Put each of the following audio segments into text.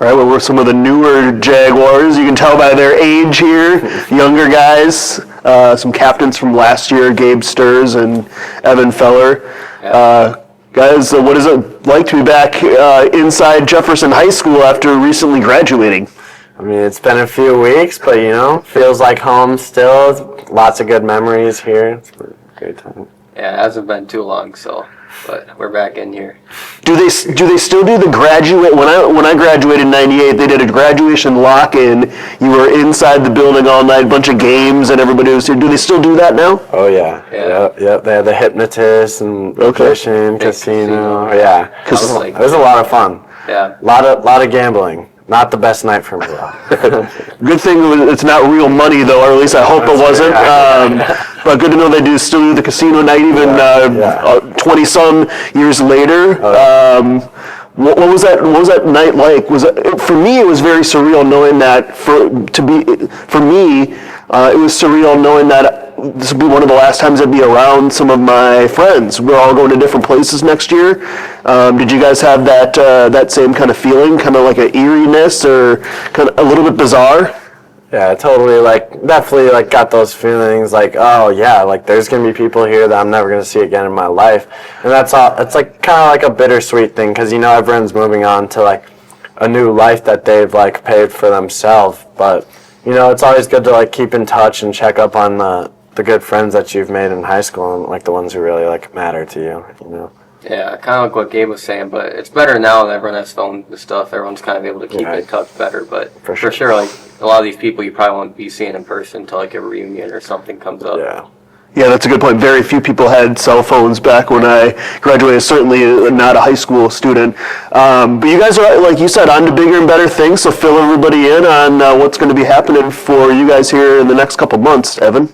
All right, well, we're some of the newer Jaguars. You can tell by their age here, younger guys. Some captains from last year, Gabe Sturz and Evan Feller. Guys, what is it like to be back inside Jefferson High School after recently graduating? I mean, it's been a few weeks, but, feels like home still. Lots of good memories here. It's been a great time. Yeah, it hasn't been too long, but we're back in here. Do they still do the graduate? When I graduated in '98, they did a graduation lock-in. You were inside the building all night, a bunch of games, and everybody was here. Do they still do that now? Oh yeah. Yep. They had the hypnotist and magician, casino. Yeah, it was a lot of fun. Yeah, a lot of gambling. Not the best night for me, though. Good thing it's not real money, though, or at least I hope it wasn't. But good to know they still do the casino night, even 20-some years later. What was that night like? For me, it was very surreal knowing that. For me, it was surreal knowing that this will be one of the last times I'd be around some of my friends. We're all going to different places next year. Did you guys have that same kind of feeling, kind of like an eeriness or kind of a little bit bizarre? Yeah, totally. Definitely got those feelings. Oh yeah, there's gonna be people here that I'm never gonna see again in my life, and that's all. It's kind of like a bittersweet thing because everyone's moving on to a new life that they've paved for themselves. But it's always good to keep in touch and check up on the good friends that you've made in high school and the ones who really matter to you. Yeah, kind of like what Gabe was saying, but it's better now that everyone has phone and stuff. Everyone's kind of able to keep in touch better, but for sure, a lot of these people you probably won't be seeing in person until a reunion or something comes up. Yeah, that's a good point. Very few people had cell phones back when I graduated, certainly not a high school student. But you guys are, like you said, on to bigger and better things, so fill everybody in on what's going to be happening for you guys here in the next couple months. Evan?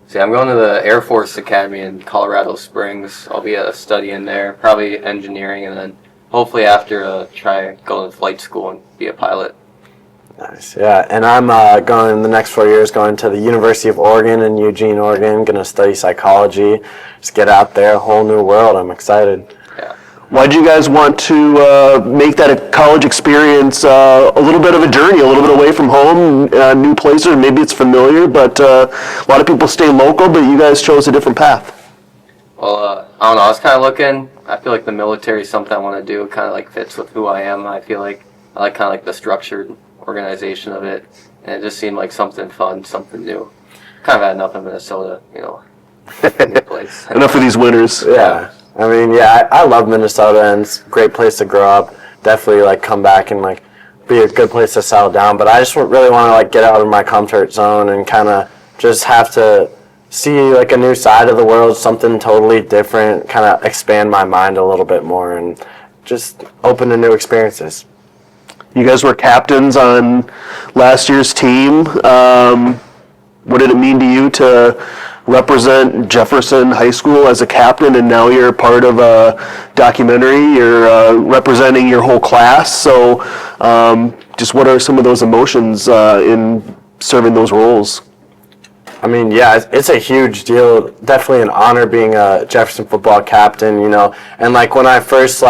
See, I'm going to the Air Force Academy in Colorado Springs. I'll be studying there, probably engineering, and then hopefully after try going to flight school and be a pilot. Nice, yeah. And I'm going the next 4 years going to the University of Oregon in Eugene, Oregon, going to study psychology. Just get out there, a whole new world. I'm excited. Yeah. Why did you guys want to make that a college experience a little bit of a journey, a little bit away from home, new places? Maybe it's familiar, but a lot of people stay local, but you guys chose a different path. Well, I don't know. I was kind of looking. I feel like the military is something I want to do. It kind of fits with who I am. I feel like I like kind of the structured organization of it, and it just seemed like something fun, something new. Kind of had enough of Minnesota, new place. Enough of these winters. Yeah. I mean, I love Minnesota, and it's a great place to grow up. Definitely, come back and, be a good place to settle down. But I just really want to, get out of my comfort zone and kind of just have to see, a new side of the world, something totally different, kind of expand my mind a little bit more and just open to new experiences. You guys were captains on last year's team. What did it mean to you to represent Jefferson High School as a captain, and now you're part of a documentary? You're representing your whole class. So just what are some of those emotions in serving those roles? I mean, yeah, it's a huge deal. Definitely an honor being a Jefferson football captain, And, when I first,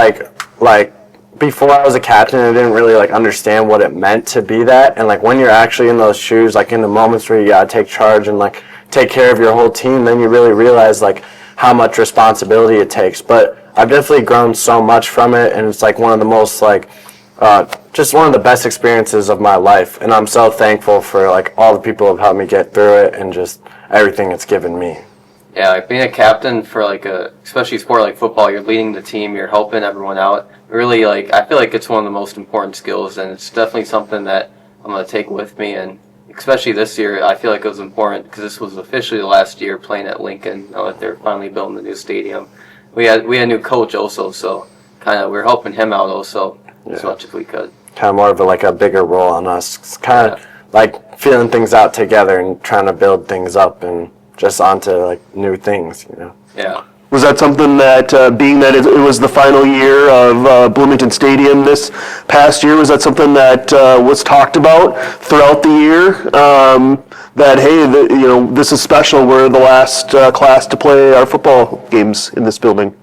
before I was a captain, I didn't really understand what it meant to be that. And when you're actually in those shoes, in the moments where you gotta take charge and take care of your whole team, then you really realize how much responsibility it takes. But I've definitely grown so much from it, and it's one of the most just one of the best experiences of my life. And I'm so thankful for all the people who have helped me get through it and just everything it's given me. Yeah, being a captain for especially a sport like football, you're leading the team, you're helping everyone out. Really, I feel like it's one of the most important skills, and it's definitely something that I'm going to take with me. And especially this year, I feel like it was important because this was officially the last year playing at Lincoln. Now that they're finally building the new stadium, we had a new coach also, so kind of we're helping him out also as much as we could. Kind of more of a bigger role on us. It's kind of feeling things out together and trying to build things up and just onto new things, Yeah. Was that something that, being that it was the final year of Bloomington Stadium this past year, was that something that was talked about throughout the year? That, hey, this is special. We're the last class to play our football games in this building.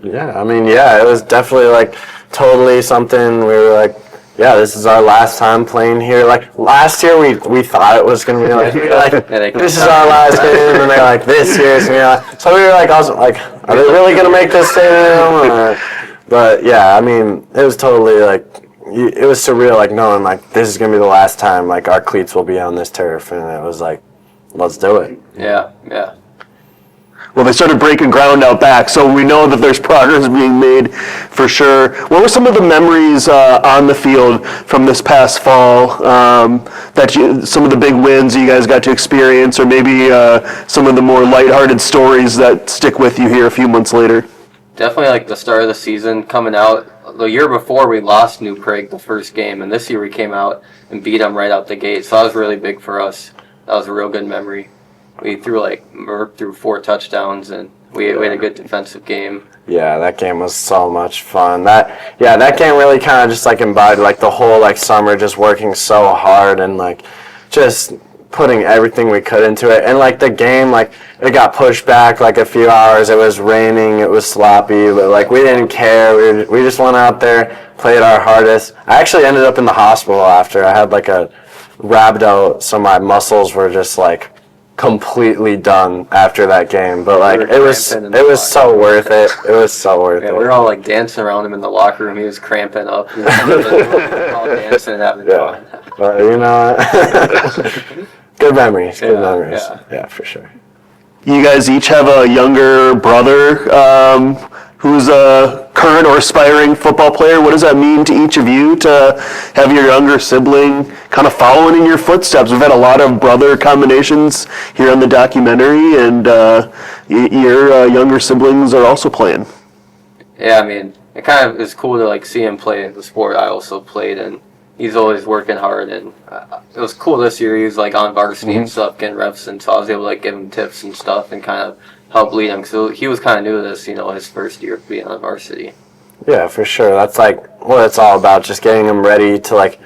Yeah, I mean, it was definitely totally something we were yeah, this is our last time playing here. Like last year, we thought it was gonna be like this is our last game, and they're like this year's gonna be like. So we were like, also like, are they really gonna make this stadium? But yeah, I mean, it was totally like, it was surreal, like knowing like this is gonna be the last time like our cleats will be on this turf, and it was like, let's do it. Yeah. Well, they started breaking ground out back, so we know that there's progress being made for sure. What were some of the memories on the field from this past fall, some of the big wins you guys got to experience, or maybe some of the more lighthearted stories that stick with you here a few months later? Definitely like the start of the season coming out. The year before we lost New Prague the first game, and this year we came out and beat them right out the gate. So that was really big for us. That was a real good memory. We threw 4 touchdowns, and we had a good defensive game. Yeah, that game was so much fun. That game really kind of just like embodied like the whole like summer, just working so hard and like just putting everything we could into it. And like the game, like it got pushed back like a few hours. It was raining, it was sloppy, but like we didn't care. We just went out there, played our hardest. I actually ended up in the hospital after. I had like a rhabdo, so my muscles were just like completely done after that game, but like it was so worth it. It was so worth it. We were all like dancing around him in the locker room. He was cramping up. We were all dancing and having fun. But you know, good memories. Good memories. Yeah, for sure. You guys each have a younger brother who's a current or aspiring football player. What does that mean to each of you to have your younger sibling kind of following in your footsteps? We've had a lot of brother combinations here on the documentary, and your younger siblings are also playing. Yeah, I mean, it kind of is cool to like see him play the sport I also played, and he's always working hard. And it was cool this year. He was like on varsity and stuff, getting reps, and so I was able to like give him tips and stuff and kind of help lead him. So he was kind of new to this, his first year of being on varsity. Yeah, for sure. That's like what it's all about, just getting him ready to like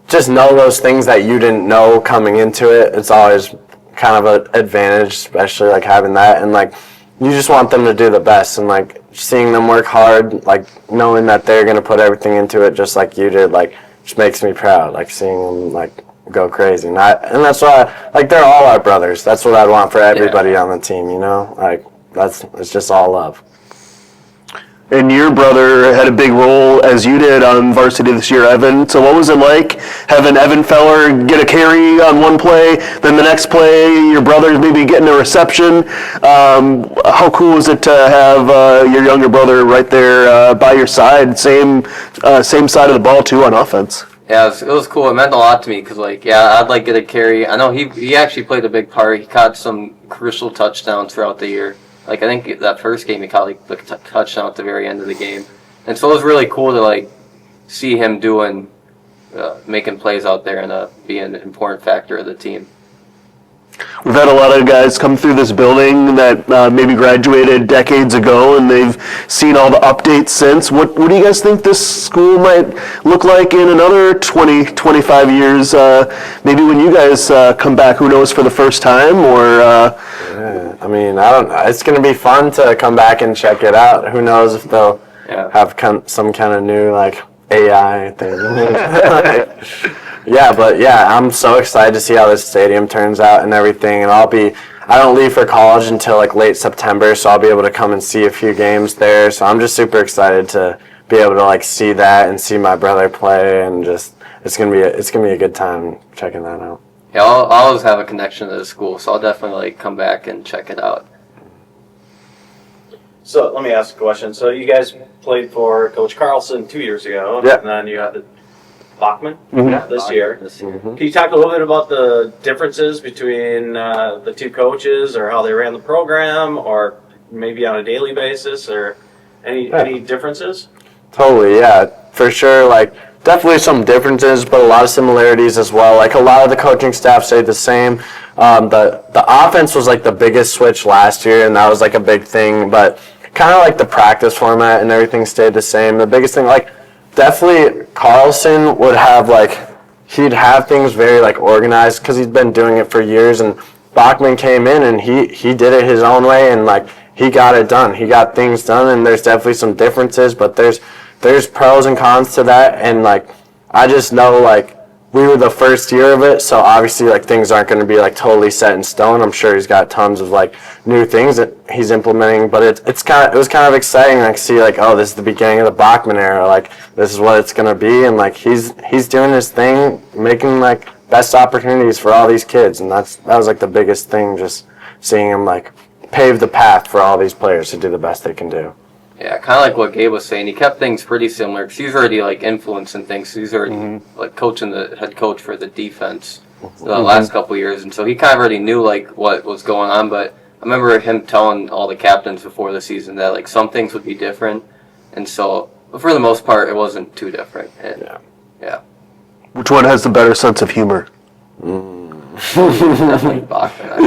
just know those things that you didn't know coming into it. It's always kind of an advantage, especially like having that, and like you just want them to do the best, and like seeing them work hard, like knowing that they're going to put everything into it just like you did, like just makes me proud, like seeing them like go crazy. And that's why, like, they're all our brothers. That's what I'd want for everybody on the team, like it's just all love. And your brother had a big role, as you did, on varsity this year, Evan. So what was it like having Evan Feller get a carry on one play, then the next play your brother's maybe getting a reception? How cool is it to have your younger brother right there by your side, same side of the ball too on offense? Yeah, it was cool. It meant a lot to me because, I'd get a carry. I know he actually played a big part. He caught some crucial touchdowns throughout the year. I think that first game he caught the touchdown at the very end of the game, and so it was really cool to see him making plays out there and being an important factor of the team. We've had a lot of guys come through this building that maybe graduated decades ago, and they've seen all the updates since. What do you guys think this school might look like in another 20, 25 years? Maybe when you guys come back, who knows, for the first time? Or I mean, I don't know. It's going to be fun to come back and check it out. Who knows if they'll have some kind of new AI thing. I'm so excited to see how this stadium turns out and everything. And I don't leave for college until late September, so I'll be able to come and see a few games there. So I'm just super excited to be able to see that and see my brother play, and just it's gonna be a good time checking that out. Yeah, I'll always have a connection to the school, so I'll definitely come back and check it out. So let me ask a question. So you guys played for Coach Carlson 2 years ago, and then you had the Bachman this year. Can you talk a little bit about the differences between the two coaches, or how they ran the program, or maybe on a daily basis, or any differences? Totally, yeah, for sure. Definitely some differences, but a lot of similarities as well. A lot of the coaching staff stayed the same. The offense was the biggest switch last year, and that was a big thing. But kind of the practice format and everything stayed the same. The biggest thing, definitely Carlson would have he'd have things very organized because he'd been doing it for years. And Bachman came in and he did it his own way, and he got it done. He got things done, and there's definitely some differences, but there's pros and cons to that. And I just know like we were the first year of it, so obviously like things aren't going to be like totally set in stone. I'm sure he's got tons of like new things that he's implementing, but it was kind of exciting like see like, oh, this is the beginning of the Bachman era, like this is what it's going to be, and like he's doing his thing, making like best opportunities for all these kids, and that was like the biggest thing, just seeing him like pave the path for all these players to do the best they can do. Yeah, kind of like what Gabe was saying. He kept things pretty similar because he's already like influencing things. He's already like coaching the head coach for the defense the last couple of years, and so he kind of already knew like what was going on. But I remember him telling all the captains before the season that like some things would be different, and so for the most part, it wasn't too different. And, yeah. Which one has the better sense of humor? Definitely Bachman.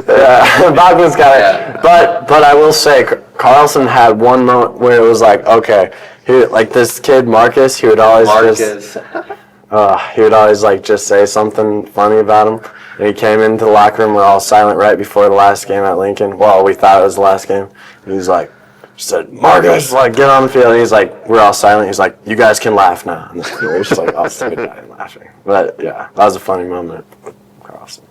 Yeah, Bachman's got it. But I will say, Carlson had one moment where it was like, okay, like this kid Marcus, he would always like just say something funny about him. And he came into the locker room, we're all silent right before the last game at Lincoln. Well, we thought it was the last game. And he's like, said, Marcus, like, get on the field. And he's like, we're all silent. He's like, you guys can laugh now. And we're just like, oh, stupid guy laughing. But yeah, that was a funny moment with Carlson.